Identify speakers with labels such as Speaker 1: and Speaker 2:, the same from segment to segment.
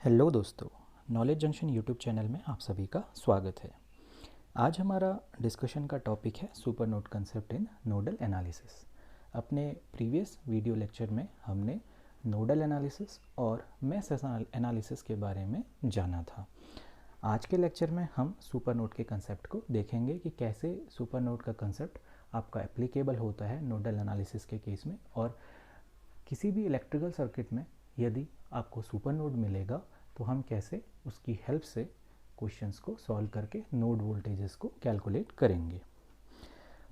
Speaker 1: Hello दोस्तों, knowledge junction YouTube channel में आप सभी का स्वागत है। आज हमारा डिस्कशन का टॉपिक है super node concept in nodal analysis. अपने प्रीवियस वीडियो लेक्चर में हमने नोडल एनालिसिस और मैश एनालिसिस के बारे में जाना था। आज के लेक्चर में हम सुपर नोड के कंसेप्ट को देखेंगे कि कैसे सुपर नोड का कंसेप्ट आपका एप्लीकेबल होता है नोडल एनालिसिस के केस में, और किसी भी इलेक्ट्रिकल सर्किट में यदि आपको सुपर नोड मिलेगा तो हम कैसे उसकी हेल्प से क्वेश्चंस को सॉल्व करके नोड वोल्टेजेस को कैलकुलेट करेंगे।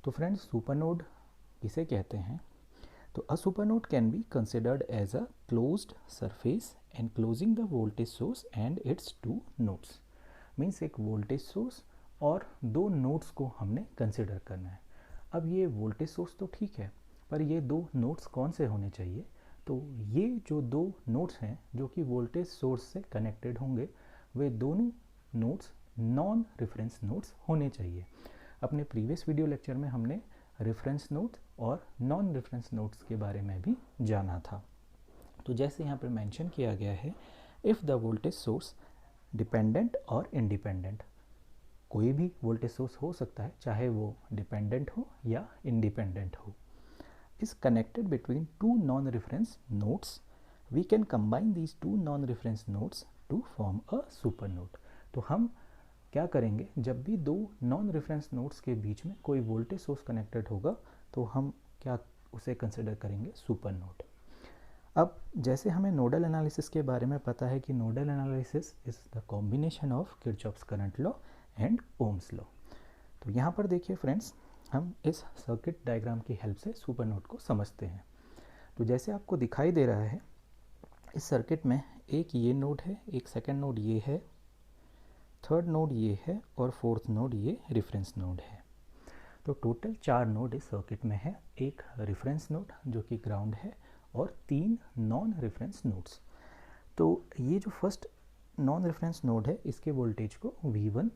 Speaker 1: तो फ्रेंड्स, सुपर नोड किसे कहते हैं? तो a super node can be considered as a closed surface enclosing the voltage source and its two nodes. Means एक वोल्टेज सोर्स और दो नोड्स को हमने कंसिडर करना है। अब ये वोल्टेज सोर्स तो ठीक है, पर ये दो नोड्स कौन से होने चाहिए? तो ये जो दो नोड्स हैं जो कि वोल्टेज सोर्स से कनेक्टेड होंगे, वे दोनों नोड्स नॉन रेफरेंस नोड्स होने चाहिए। अपने प्रीवियस वीडियो लेक्चर में हमने रेफरेंस नोड्स और नॉन रेफरेंस नोड्स के बारे में भी जाना था। तो जैसे यहाँ पर मेंशन किया गया है, if the voltage source dependent और इंडिपेंडेंट, कोई भी वोल्टेज सोर्स हो सकता है, चाहे वो डिपेंडेंट हो या इंडिपेंडेंट हो, is connected between two non-reference nodes, we can combine these two non-reference nodes to form a super node। तो हम क्या करेंगे, जब भी दो नॉन रेफरेंस नोड्स के बीच में कोई वोल्टेज सोर्स कनेक्टेड होगा तो हम क्या उसे कंसिडर करेंगे? Super node. अब जैसे हमें नोडल एनालिसिस के बारे में पता है कि nodal analysis is the combination of Kirchhoff's current law and Ohm's law. तो यहाँ पर देखिए फ्रेंड्स, हम इस सर्किट डायग्राम की हेल्प से सुपर नोड को समझते हैं। तो जैसे आपको दिखाई दे रहा है, इस सर्किट में एक ये नोड है, एक सेकंड नोड ये है, थर्ड नोड ये है और फोर्थ नोड ये रेफरेंस नोड है। तो टोटल 4 नोड इस सर्किट में है, एक रेफरेंस नोड जो कि ग्राउंड है और 3 नॉन रेफरेंस नोड्स। तो ये जो फर्स्ट नॉन रेफरेंस नोड है, इसके वोल्टेज को V1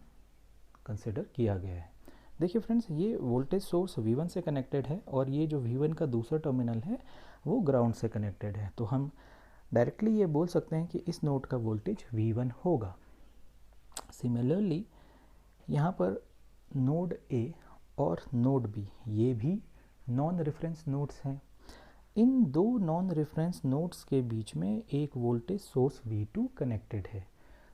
Speaker 1: कंसिडर किया गया है। देखिए फ्रेंड्स, ये वोल्टेज सोर्स V1 से कनेक्टेड है और ये जो V1 का दूसरा टर्मिनल है वो ग्राउंड से कनेक्टेड है। तो हम डायरेक्टली ये बोल सकते हैं कि इस नोड का वोल्टेज V1 होगा। सिमिलरली यहाँ पर नोड A और नोड B, ये भी नॉन रेफरेंस नोड्स हैं। इन दो नॉन रेफरेंस नोड्स के बीच में एक वोल्टेज सोर्स V2 कनेक्टेड है।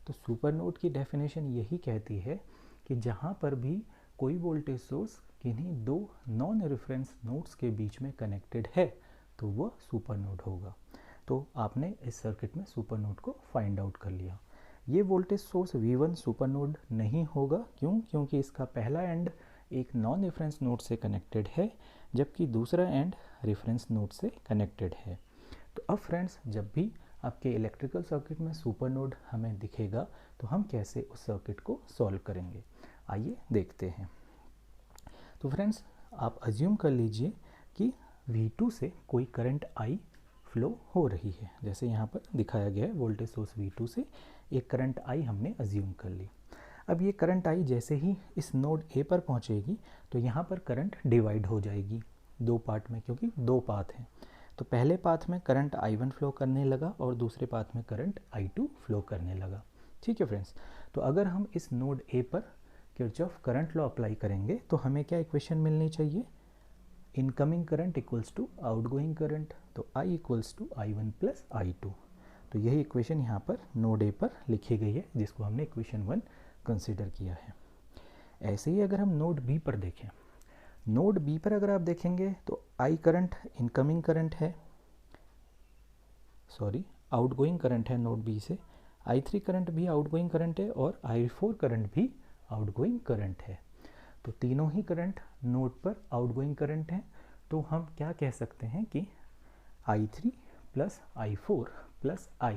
Speaker 1: तो सुपर नोड की डेफिनेशन यही कहती है कि जहाँ पर भी कोई वोल्टेज सोर्स किन्हीं दो नॉन रेफरेंस नोड्स के बीच में कनेक्टेड है तो वह सुपर नोड होगा। तो आपने इस सर्किट में सुपर नोड को फाइंड आउट कर लिया। ये voltage source V1 super node नहीं होगा। क्यों? क्योंकि इसका पहला एंड एक नॉन रेफरेंस नोड से कनेक्टेड है, जबकि दूसरा एंड रेफरेंस नोड से कनेक्टेड है। तो अब फ्रेंड्स, जब भी आपके इलेक्ट्रिकल सर्किट में सुपर नोड हमें दिखेगा तो हम कैसे उस सर्किट को सॉल्व करेंगे, आइए देखते हैं। तो फ्रेंड्स, आप अज्यूम कर लीजिए कि V2 से कोई करंट I फ्लो हो रही है। जैसे यहाँ पर दिखाया गया है, वोल्टेज सोर्स V2 से एक करंट I हमने अज्यूम कर ली। अब ये करंट I जैसे ही इस नोड A पर पहुँचेगी तो यहाँ पर करंट डिवाइड हो जाएगी दो पार्ट में, क्योंकि दो पाथ हैं। तो पहले पाथ में करंट I1 फ्लो करने लगा और दूसरे पाथ में करंट I2 फ्लो करने लगा। ठीक है फ्रेंड्स, तो अगर हम इस नोड A पर किरचॉफ करंट लॉ अप्लाई करेंगे तो हमें क्या इक्वेशन मिलनी चाहिए? Incoming current equals to outgoing current, तो I equals to I1 plus I2। तो यही इक्वेशन यहाँ पर नोड A पर लिखी गई है, जिसको हमने इक्वेशन 1 कंसिडर किया है। ऐसे ही अगर हम नोड B पर देखें, नोड B पर अगर आप देखेंगे तो I करंट इनकमिंग करंट है, सॉरी आउटगोइंग करंट है नोड B से, I3 करंट भी आउटगोइंग करंट है और I4 करंट भी आउटगोइंग करंट है। तो तीनों ही करंट नोड पर आउटगोइंग करंट हैं। तो हम क्या कह सकते हैं कि I3 plus I4 plus I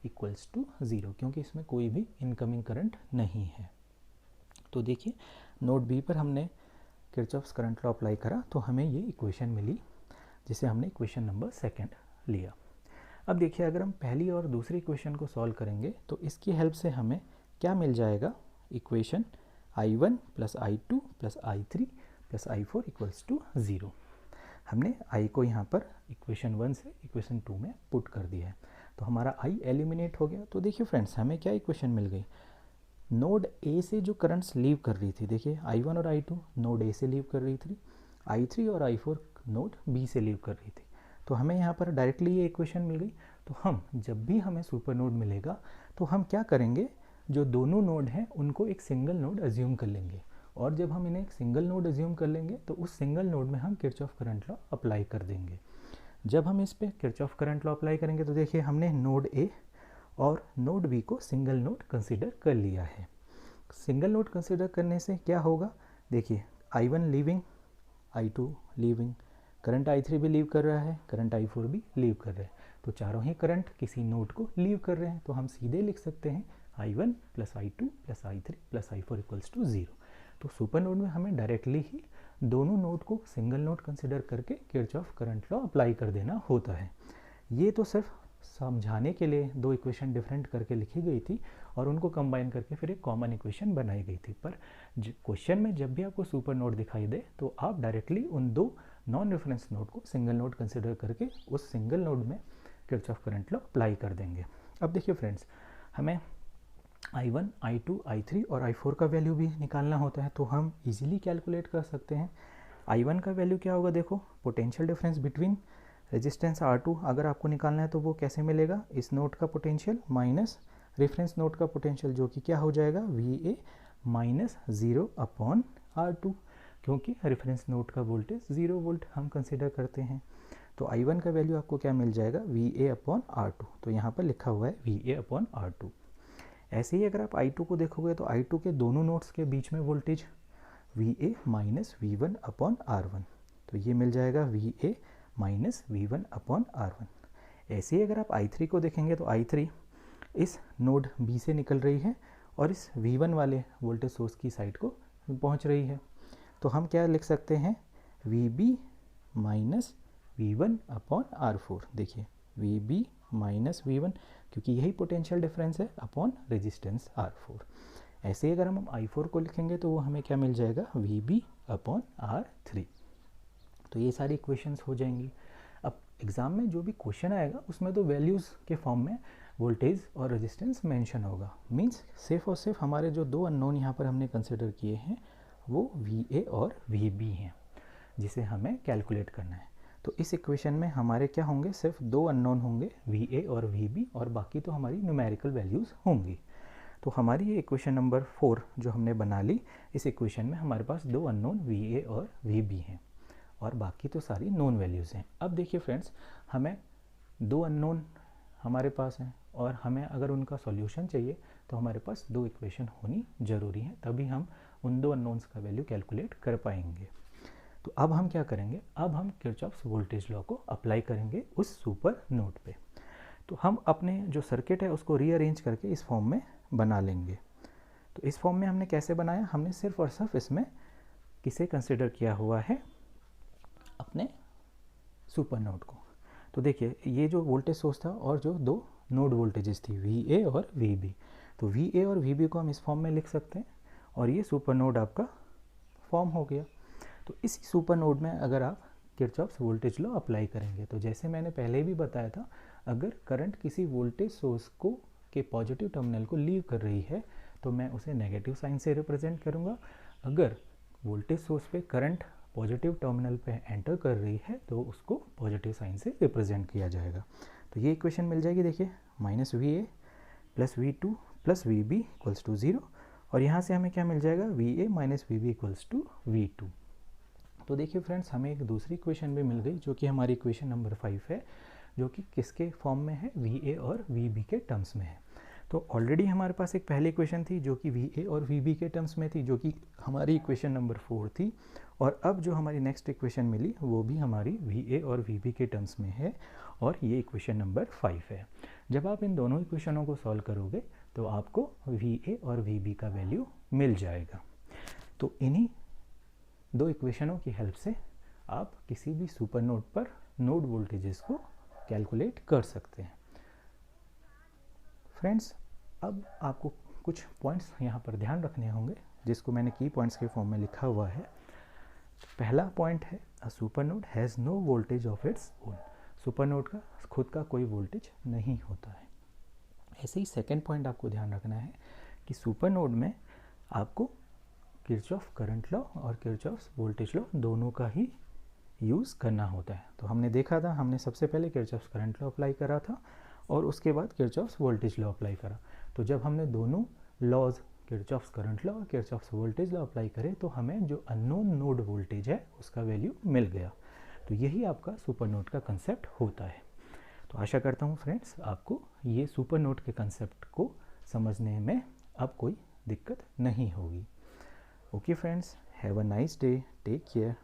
Speaker 1: equals to 0, क्योंकि इसमें कोई भी इनकमिंग करंट नहीं है। तो देखिए, नोड B पर हमने किरचॉफ्स करंट लॉ अप्लाई करा तो हमें ये इक्वेशन मिली, जिसे हमने इक्वेशन नंबर 2 लिया। अब देखिए, अगर हम पहली और दूसरी इक्वेशन को सॉल्व करेंगे तो इसकी हेल्प से हमें क्या मिल जाएगा? Equation I1 plus I2 plus I3 plus I4 equals to 0। हमने I को यहाँ पर इक्वेशन 1 से इक्वेशन 2 में पुट कर दिया है। तो हमारा I एलिमिनेट हो गया। तो देखिए फ्रेंड्स, हमें क्या इक्वेशन मिल गई, नोड ए से जो करंट्स लीव कर रही थी, देखिए I1 और I2 नोड ए से लीव कर रही थी, I3 और I4 नोड बी से लीव कर रही थी। तो हमें यहाँ पर डायरेक्टली ये इक्वेशन मिल गई। तो हम जब भी हमें सुपर नोड मिलेगा तो हम क्या करेंगे, जो दोनों नोड हैं उनको एक सिंगल नोड अज्यूम कर लेंगे, और जब हम इन्हें एक सिंगल नोड अज्यूम कर लेंगे तो उस सिंगल नोड में हम किरचॉफ करंट लॉ अप्लाई कर देंगे। जब हम इस पर किरचॉफ करंट लॉ अप्लाई करेंगे तो देखिए हमने नोड ए और नोड बी को सिंगल नोड कंसीडर कर लिया है। सिंगल नोड कंसीडर करने से क्या होगा, देखिए I1 leaving, I2 leaving, current I3 भी लीव कर रहा है, करंट I4 भी लीव कर रहा है। तो चारों ही करंट किसी नोड को लीव कर रहे हैं, तो हम सीधे लिख सकते हैं I1 plus I2 plus I3 plus I4 equals to 0। तो सुपर नोड में हमें डायरेक्टली ही दोनों नोड को सिंगल नोड कंसिडर करके किरचॉफ करंट लॉ अप्लाई कर देना होता है। ये तो सिर्फ समझाने के लिए दो इक्वेशन डिफरेंट करके लिखी गई थी और उनको कंबाइन करके फिर एक कॉमन इक्वेशन बनाई गई थी। पर क्वेश्चन में जब भी आपको सुपर नोड दिखाई दे तो आप डायरेक्टली उन दो नॉन रेफरेंस नोड को सिंगल नोड कंसिडर करके उस सिंगल नोड में किरचॉफ करंट लॉ अप्लाई कर देंगे। अब देखिए फ्रेंड्स, हमें I1, I2, I3 और I4 का वैल्यू भी निकालना होता है, तो हम इजीली कैलकुलेट कर सकते हैं। I1 का वैल्यू क्या होगा, देखो potential difference between resistance R2 अगर आपको निकालना है तो वो कैसे मिलेगा, इस नोड का पोटेंशियल माइनस रेफरेंस नोड का पोटेंशियल, जो कि क्या हो जाएगा VA माइनस 0 अपॉन R2, क्योंकि रेफरेंस नोड का वोल्टेज 0 वोल्ट हम कंसिडर करते हैं। तो I1 का वैल्यू आपको क्या मिल जाएगा, VA अपॉन R2। तो यहाँ पर लिखा हुआ है VA अपॉन R2। ऐसे ही अगर आप I2 को देखोगे तो I2 के दोनों नोड्स के बीच में voltage VA minus V1 upon R1, तो ये मिल जाएगा VA minus V1 upon R1। ऐसे ही अगर आप I3 को देखेंगे तो I3 इस नोड B से निकल रही है और इस V1 वाले वोल्टेज सोर्स की साइड को पहुंच रही है। तो हम क्या लिख सकते हैं, VB minus V1 upon R4। देखिए VB माइनस V1, क्योंकि यही पोटेंशियल डिफरेंस है, अपॉन रेजिस्टेंस R4। ऐसे ही अगर हम I4 को लिखेंगे तो वो हमें क्या मिल जाएगा, VB अपॉन R3। तो ये सारी इक्वेशंस हो जाएंगी। अब एग्ज़ाम में जो भी क्वेश्चन आएगा उसमें तो वैल्यूज़ के फॉर्म में वोल्टेज और रेजिस्टेंस मेंशन होगा। मींस सिर्फ और सिर्फ हमारे जो दो अननोन यहाँ पर हमने कंसिडर किए हैं वो VA और VB हैं, जिसे हमें कैलकुलेट करना है। तो इस इक्वेशन में हमारे क्या होंगे, सिर्फ दो अननोन होंगे VA और VB, और बाकी तो हमारी न्यूमेरिकल वैल्यूज़ होंगी। तो हमारी ये इक्वेशन नंबर 4 जो हमने बना ली, इस इक्वेशन में हमारे पास दो अननोन VA और VB हैं और बाकी तो सारी नोन वैल्यूज़ हैं। अब देखिए फ्रेंड्स, हमें दो अननोन हमारे पास हैं और हमें अगर उनका सॉल्यूशन चाहिए तो हमारे पास दो इक्वेशन होनी ज़रूरी है, तभी हम उन दो अननोन्स का वैल्यू कैलकुलेट कर पाएंगे। तो अब हम क्या करेंगे, अब हम किरचॉफ्स वोल्टेज लॉ को अप्लाई करेंगे उस सुपर नोड पे। तो हम अपने जो सर्किट है उसको रीअरेंज करके इस फॉर्म में बना लेंगे। तो इस फॉर्म में हमने कैसे बनाया, हमने सिर्फ और सिर्फ इसमें किसे कंसिडर किया हुआ है, अपने सुपर नोड को। तो देखिए ये जो वोल्टेज सोर्स था और जो दो नोड वोल्टेजेस थी VA और VB, तो VA और VB को हम इस फॉर्म में लिख सकते हैं और ये सुपर नोड आपका फॉर्म हो गया। तो इसी सुपर नोड में अगर आप किरचॉफ्स वोल्टेज लॉ अप्लाई करेंगे तो जैसे मैंने पहले भी बताया था, अगर करंट किसी वोल्टेज सोर्स को के पॉजिटिव टर्मिनल को लीव कर रही है तो मैं उसे नेगेटिव साइन से रिप्रेजेंट करूँगा। अगर वोल्टेज सोर्स पे करंट पॉजिटिव टर्मिनल पे एंटर कर रही है तो उसको पॉजिटिव साइन से रिप्रेजेंट किया जाएगा। तो ये इक्वेशन मिल जाएगी, देखिए minus VA plus V2 plus VB equals to 0, और यहाँ से हमें क्या मिल जाएगा, VA minus VB equals to V2। तो देखिए फ्रेंड्स, हमें एक दूसरी इक्वेशन भी मिल गई जो कि हमारी इक्वेशन नंबर 5 है, जो कि किसके फॉर्म में है, VA और VB के टर्म्स में है। तो ऑलरेडी हमारे पास एक पहली इक्वेशन थी जो कि VA और VB के टर्म्स में थी, जो कि हमारी इक्वेशन नंबर 4 थी, और अब जो हमारी नेक्स्ट इक्वेशन मिली वो भी हमारी VA और VB के टर्म्स में है, और ये इक्वेशन नंबर 5 है। जब आप इन दोनों इक्वेशनों को सॉल्व करोगे तो आपको VA और VB का वैल्यू मिल जाएगा। तो इन्हीं दो इक्वेशनों की हेल्प से आप किसी भी सुपर नोड पर नोड वोल्टेजेस को कैलकुलेट कर सकते हैं। फ्रेंड्स, अब आपको कुछ पॉइंट्स यहाँ पर ध्यान रखने होंगे जिसको मैंने की पॉइंट्स के फॉर्म में लिखा हुआ है। पहला पॉइंट है, a super node has no voltage of its own. Super node का खुद का कोई वोल्टेज नहीं होता है। ऐसे ही सेकेंड पॉइंट आपको ध्यान रखना है कि सुपर नोड में आपको किरचॉफ करंट लॉ और किरचॉफ वोल्टेज लॉ दोनों का ही यूज़ करना होता है। तो हमने देखा था, हमने सबसे पहले किरचॉफ करंट लॉ अप्लाई करा था और उसके बाद किरचॉफ वोल्टेज लॉ अप्लाई करा। तो जब हमने दोनों लॉज किरचॉफ करंट लॉ और किरचॉफ वोल्टेज लॉ अप्लाई करे तो हमें जो अननोन नोड वोल्टेज है उसका वैल्यू मिल गया। तो यही आपका सुपर नोड का कंसेप्ट होता है। तो आशा करता हूँ फ्रेंड्स आपको ये सुपर नोड के कंसेप्ट को समझने में अब कोई दिक्कत नहीं होगी। Okay friends, have a nice day, take care.